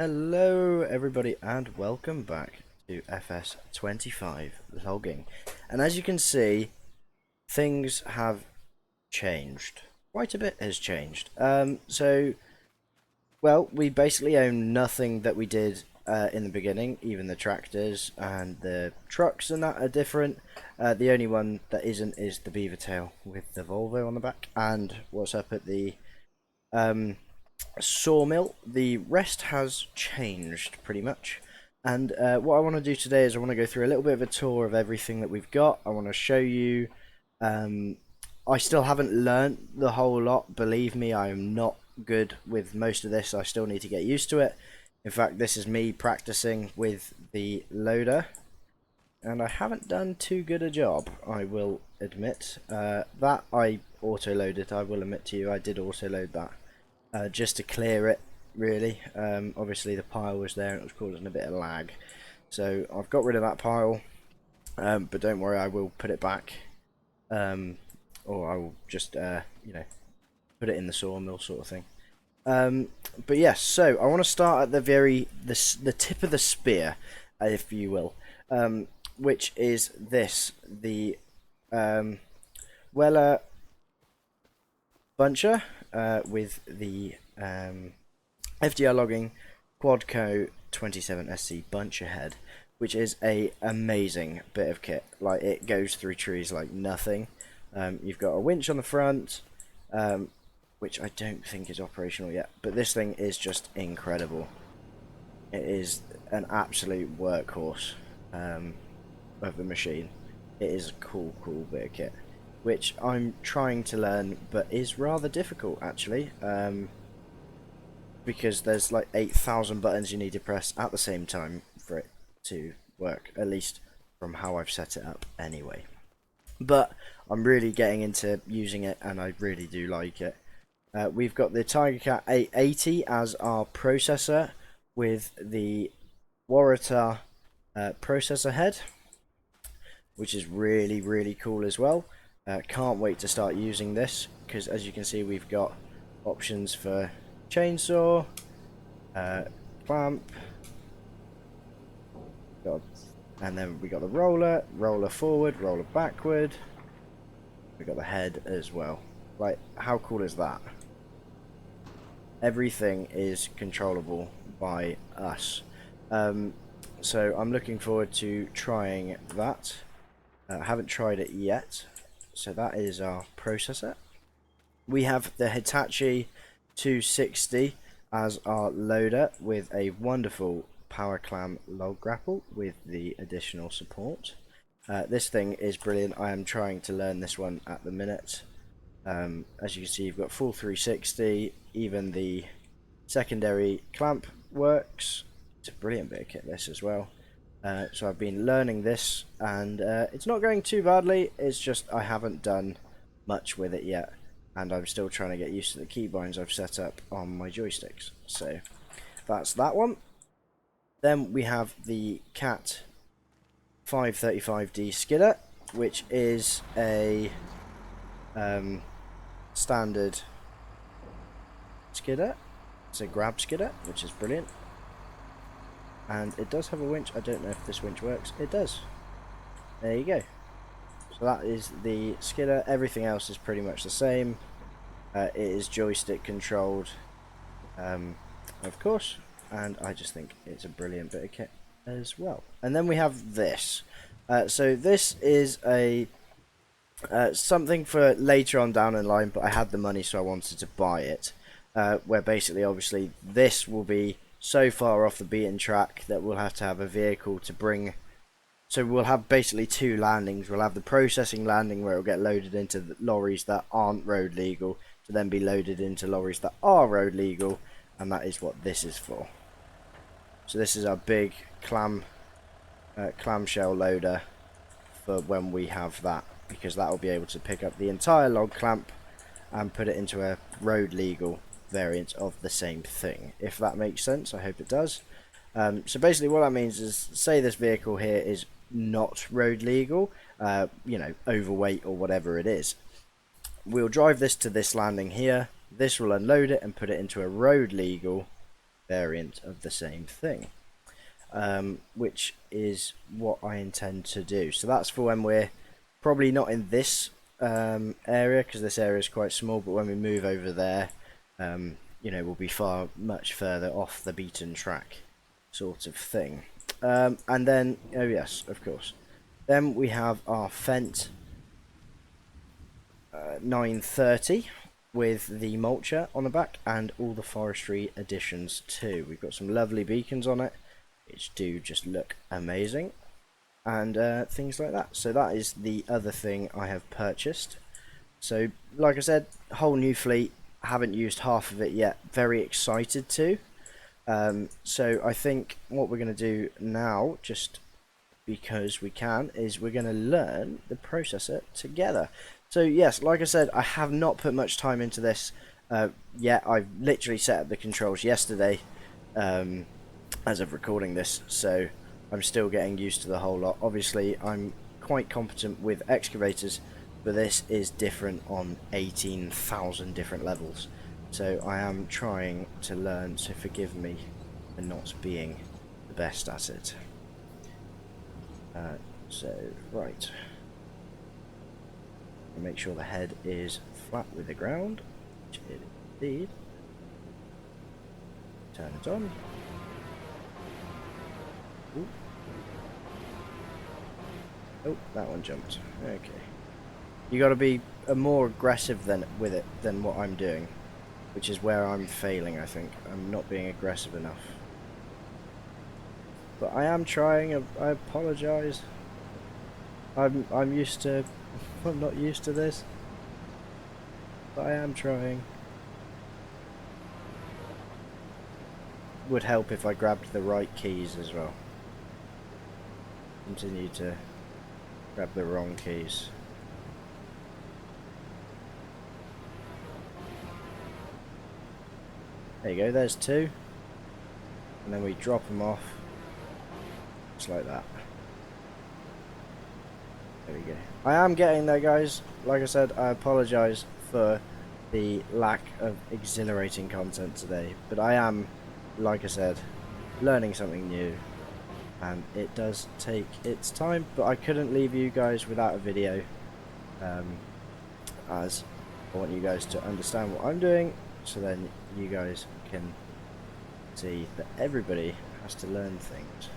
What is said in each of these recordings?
Hello everybody and welcome back to FS25 logging. And as you can see, things have changed. Quite a bit has changed. We basically own nothing that we did in the beginning. Even the tractors and the trucks and that are different. The only one that isn't is the beaver tail with the Volvo on the back. And what's up at the sawmill. The rest has changed pretty much. And what I want to do today is I want to go through a little bit of a tour of everything that we've got. I want to show you. I still haven't learnt the whole lot. Believe me, I am not good with most of this. I still need to get used to it. In fact, this is me practicing with the loader. And I haven't done too good a job, I will admit. That I auto-loaded, I will admit to you, I did auto-load that. Just to clear it, really. Obviously the pile was there and it was causing a bit of lag, so I've got rid of that pile, but don't worry, I will put it back, or I will just put it in the sawmill sort of thing. But yes, so I want to start at the tip of the spear, if you will, which is the Weller buncher with the FDR logging Quadco 27SC buncher head, which is a amazing bit of kit. Like, it goes through trees like nothing. You've got a winch on the front, which I don't think is operational yet, but this thing is just incredible. It is an absolute workhorse of the machine. It is a cool bit of kit, which I'm trying to learn, but is rather difficult actually, because there's like 8,000 buttons you need to press at the same time for it to work, at least from how I've set it up anyway. But I'm really getting into using it and I really do like it. We've got the Tigercat 880 as our processor with the Waratah processor head, which is really cool as well. Can't wait to start using this, because as you can see we've got options for chainsaw, clamp, and then we got the roller forward, roller backward. We got the head as well. Like, how cool is that? Everything is controllable by us. So I'm looking forward to trying that. I haven't tried it yet. So that is our processor. We have the Hitachi 260 as our loader with a wonderful power clam log grapple with the additional support. This thing is brilliant. I am trying to learn this one at the minute. As you can see, you've got full 360, even the secondary clamp works. It's a brilliant bit of kit, this as well. So I've been learning this, and it's not going too badly. It's just I haven't done much with it yet, and I'm still trying to get used to the keybinds I've set up on my joysticks. So that's that one. Then we have the Cat 535D skidder, which is a standard skidder. It's a grab skidder, which is brilliant. And it does have a winch. I don't know if this winch works. It does. There you go. So that is the skidder. Everything else is pretty much the same. It is joystick controlled, of course. And I just think it's a brilliant bit of kit as well. And then we have this. So this is a something for later on down in line, but I had the money, so I wanted to buy it. Where basically, obviously, this will be so far off the beaten track that we'll have to have a vehicle to bring. So we'll have basically two landings. We'll have the processing landing where it'll get loaded into the lorries that aren't road legal, to then be loaded into lorries that are road legal, and that is what this is for. So this is our big clamshell loader for when we have that, because that will be able to pick up the entire log clamp and put it into a road legal variant of the same thing, if that makes sense. I hope it does. So basically what that means is, say this vehicle here is not road legal, you know, overweight or whatever it is, we'll drive this to this landing here. This will unload it and put it into a road legal variant of the same thing, which is what I intend to do. So that's for when we're probably not in this area, because this area is quite small, but when we move over there, you know, we'll be much further off the beaten track sort of thing. And then, oh yes, of course, then we have our Fent 930 with the mulcher on the back and all the forestry additions too. We've got some lovely beacons on it, which do just look amazing, and things like that. So that is the other thing I have purchased. So like I said, whole new fleet, haven't used half of it yet, very excited to. So I think what we're going to do now, just because we can, is we're going to learn the processor together. So yes, like I said, I have not put much time into this yet. I've literally set up the controls yesterday as of recording this, so I'm still getting used to the whole lot. Obviously I'm quite competent with excavators, but this is different on 18,000 different levels, so I am trying to learn, so forgive me for not being the best at it. So right, make sure the head is flat with the ground, which it is indeed. Turn it on. Ooh. Oh, that one jumped. Okay, you got to be more aggressive with it than what I'm doing, which is where I'm failing. I think I'm not being aggressive enough, but I am trying. I apologise. I'm used to. I'm not used to this, but I am trying. Would help if I grabbed the right keys as well. Continue to grab the wrong keys. There you go, there's two. And then we drop them off. Just like that. There we go. I am getting there, guys. Like I said, I apologise for the lack of exhilarating content today. But I am, like I said, learning something new. And it does take its time. But I couldn't leave you guys without a video. As I want you guys to understand what I'm doing. So then you guys can see that everybody has to learn things.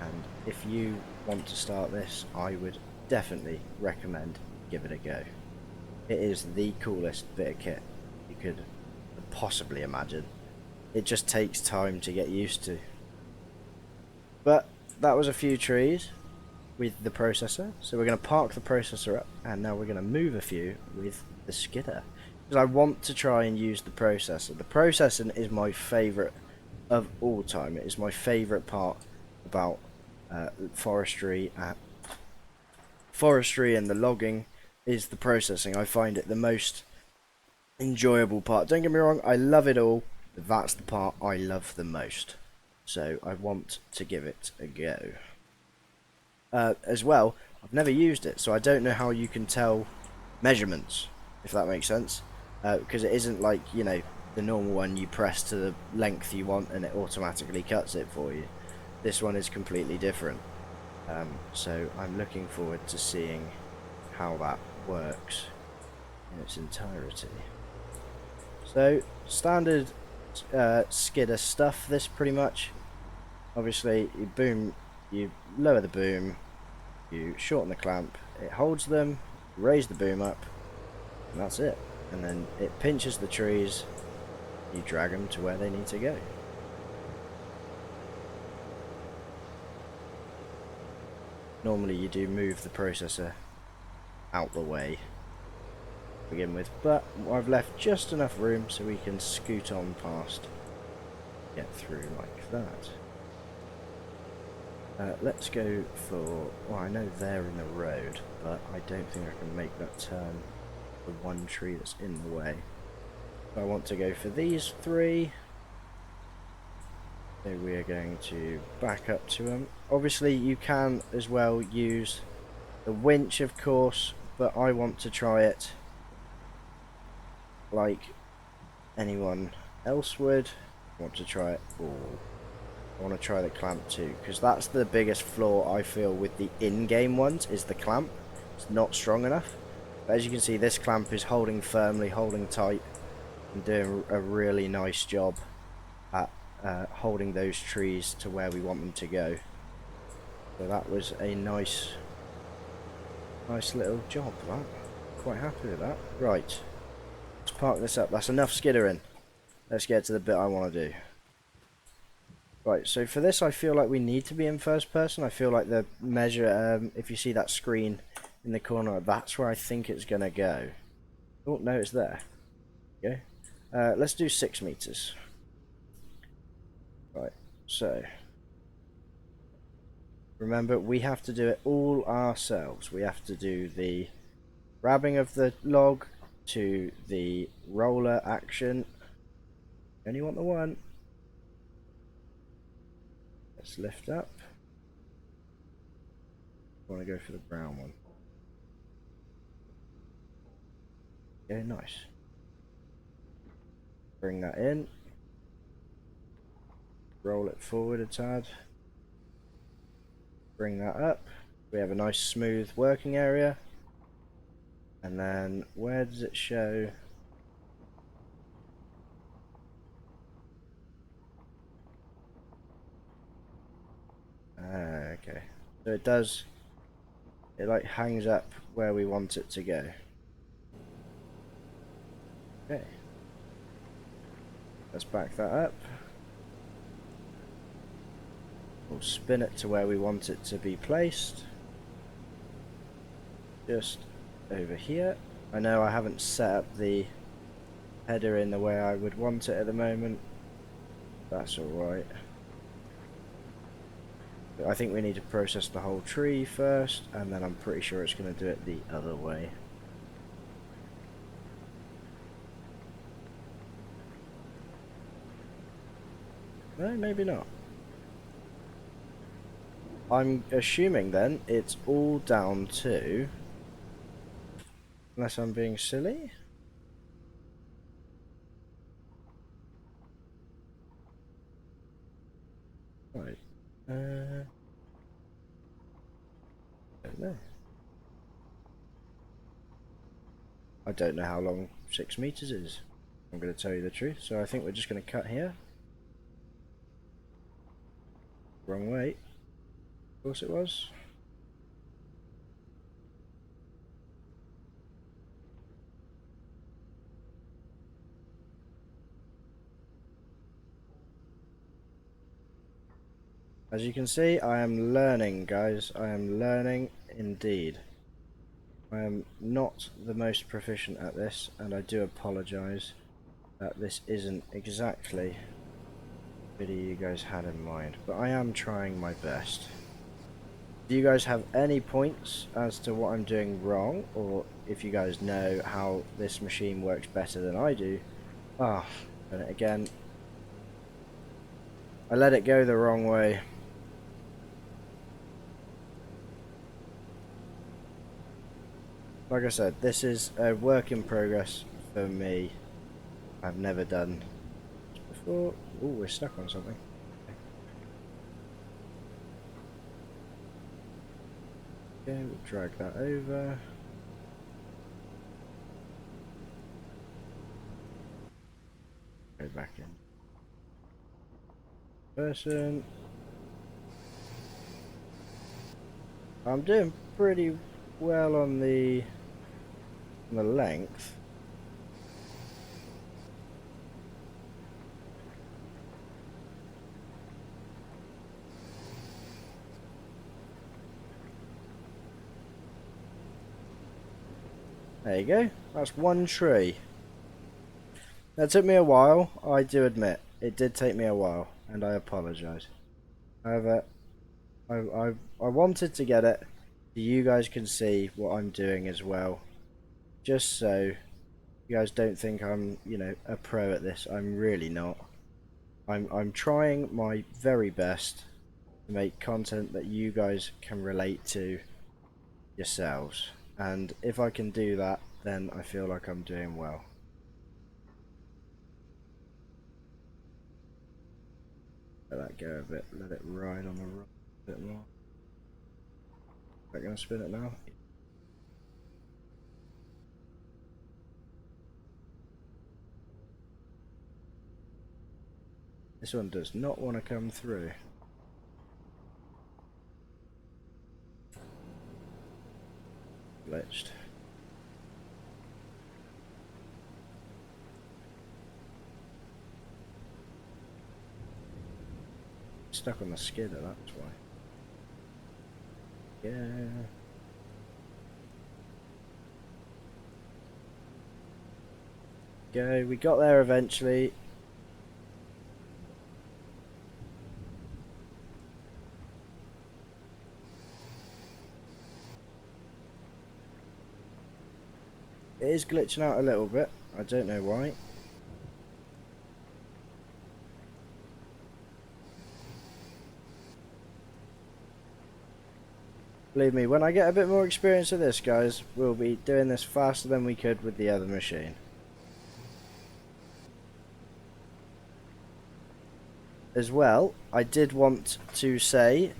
And if you want to start this, I would definitely recommend give it a go. It is the coolest bit of kit you could possibly imagine. It just takes time to get used to. But that was a few trees with the processor, so we're going to park the processor up, and now we're going to move a few with the skidder, because I want to try and use the processor. The processing is my favourite of all time. It is my favourite part about forestry and the logging is the processing. I find it the most enjoyable part. Don't get me wrong, I love it all, but that's the part I love the most. So I want to give it a go. As well, I've never used it, so I don't know how you can tell measurements, if that makes sense. Because it isn't like, you know, the normal one you press to the length you want and it automatically cuts it for you. This one is completely different. So I'm looking forward to seeing how that works in its entirety. So standard skidder stuff, this pretty much. Obviously you lower the boom, you shorten the clamp, it holds them, raise the boom up, and that's it. And then it pinches the trees, you drag them to where they need to go. Normally you do move the processor out the way to begin with, but I've left just enough room so we can scoot on past, get through like that. Let's go for, well, I know they're in the road, but I don't think I can make that turn, the one tree that's in the way. So I want to go for these three. So we are going to back up to them. Obviously you can as well use the winch, of course, but I want to try it like anyone else would, I want to try it. Ooh. I want to try the clamp too, because that's the biggest flaw I feel with the in-game ones, is the clamp. It's not strong enough. But as you can see, this clamp is holding firmly, holding tight, and doing a really nice job at holding those trees to where we want them to go. So that was a nice little job, that. Quite happy with that. Right, let's park this up. That's enough skiddering. Let's get to the bit I want to do. Right, so for this I feel like we need to be in first person. I feel like the measure, if you see that screen in the corner, that's where I think it's going to go. Oh, no, it's there. Okay. Let's do 6 meters. Right, so remember, we have to do it all ourselves. We have to do the grabbing of the log to the roller action. Only want the one. Let's lift up. I want to go for the brown one. Okay, nice. Bring that in. Roll it forward a tad. Bring that up. We have a nice smooth working area. And then where does it show? Okay. So it does, it like hangs up where we want it to go. Okay. Let's back that up. We'll spin it to where we want it to be placed. Just over here. I know I haven't set up the header in the way I would want it at the moment. That's alright. I think we need to process the whole tree first, and then I'm pretty sure it's going to do it the other way. No, maybe not. I'm assuming then it's all down to, unless I'm being silly. Right. Don't know. I don't know how long 6 meters is. I'm going to tell you the truth. So I think we're just going to cut here. Wrong way. Of course it was. As you can see, I am learning, guys. I am learning indeed. I am not the most proficient at this, and I do apologise that this isn't exactly the video you guys had in mind, but I am trying my best. Do you guys have any points as to what I'm doing wrong, or if you guys know how this machine works better than I do? Ah, and again, I let it go the wrong way. Like I said, this is a work in progress for me. I've never done this before. Oh, we're stuck on something. Okay, we'll drag that over. Go back in. Person. I'm doing pretty well on the length. There you go. That's one tree. That took me a while, I do admit. It did take me a while, and I apologise. However, I wanted to get it so you guys can see what I'm doing as well. Just so you guys don't think I'm, you know, a pro at this. I'm really not. I'm trying my very best to make content that you guys can relate to yourselves. And if I can do that, then I feel like I'm doing well. that go a bit, let it ride on the rock a bit more. Is that going to spin it now? This one does not want to come through. Glitched. Stuck on the skidder, that's why. Yeah. Go, we got there eventually. It is glitching out a little bit. I don't know why. Believe me, when I get a bit more experience of this, guys, we'll be doing this faster than we could with the other machine. As well, I did want to say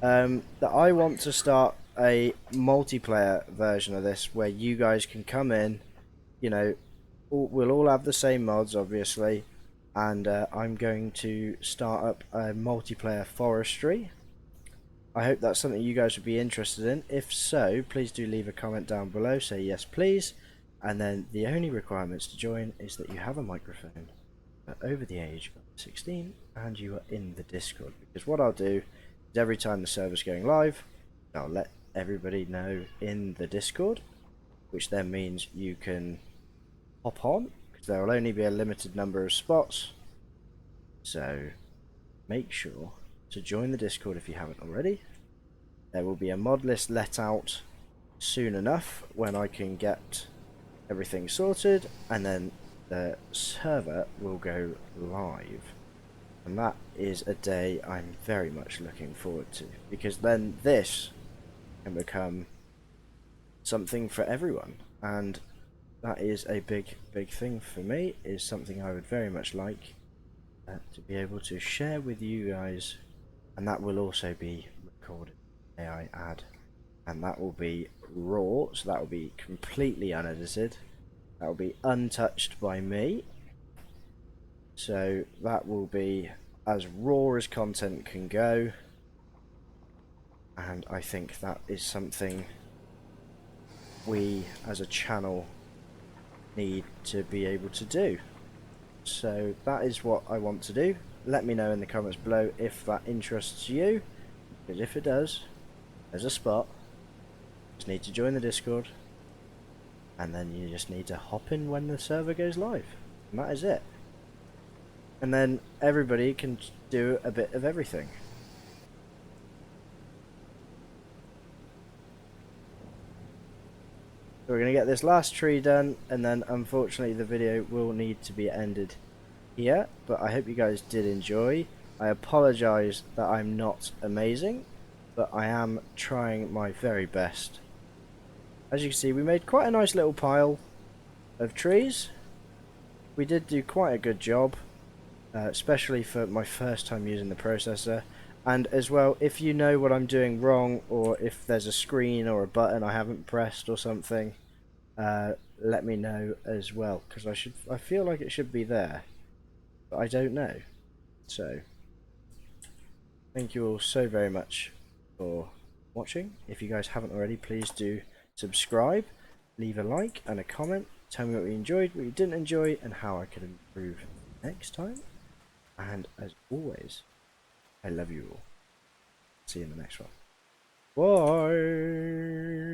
that I want to start a multiplayer version of this where you guys can come in, you know, we'll all have the same mods, obviously, and I'm going to start up a multiplayer forestry. I hope that's something you guys would be interested in. If so, please do leave a comment down below, say yes please, and then the only requirements to join is that you have a microphone over the age of 16 and you are in the Discord, because what I'll do is every time the server's going live, I'll let everybody know in the Discord, which then means you can hop on, because there will only be a limited number of spots, so make sure to join the Discord if you haven't already. There will be a mod list let out soon enough when I can get everything sorted, and then the server will go live. And that is a day I'm very much looking forward to, because then this can become something for everyone, and that is a big thing for me, is something I would very much like to be able to share with you guys, and that will also be recorded. AI add, and that will be raw, so that will be completely unedited, that will be untouched by me, so that will be as raw as content can go, and I think that is something we as a channel need to be able to do. So that is what I want to do. Let me know in the comments below if that interests you, because if it does, there's a spot. Just need to join the Discord, and then you just need to hop in when the server goes live, and that is it. And then everybody can do a bit of everything. So we're going to get this last tree done, and then unfortunately the video will need to be ended here, but I hope you guys did enjoy. I apologise that I'm not amazing, but I am trying my very best. As you can see, we made quite a nice little pile of trees. We did do quite a good job, especially for my first time using the processor. And as well, if you know what I'm doing wrong, or if there's a screen or a button I haven't pressed or something, let me know as well, because I feel like it should be there, but I don't know. So thank you all so very much for watching. If you guys haven't already, please do subscribe, leave a like and a comment, tell me what you enjoyed, what you didn't enjoy, and how I can improve next time. And as always, I love you all. See you in the next one. Bye.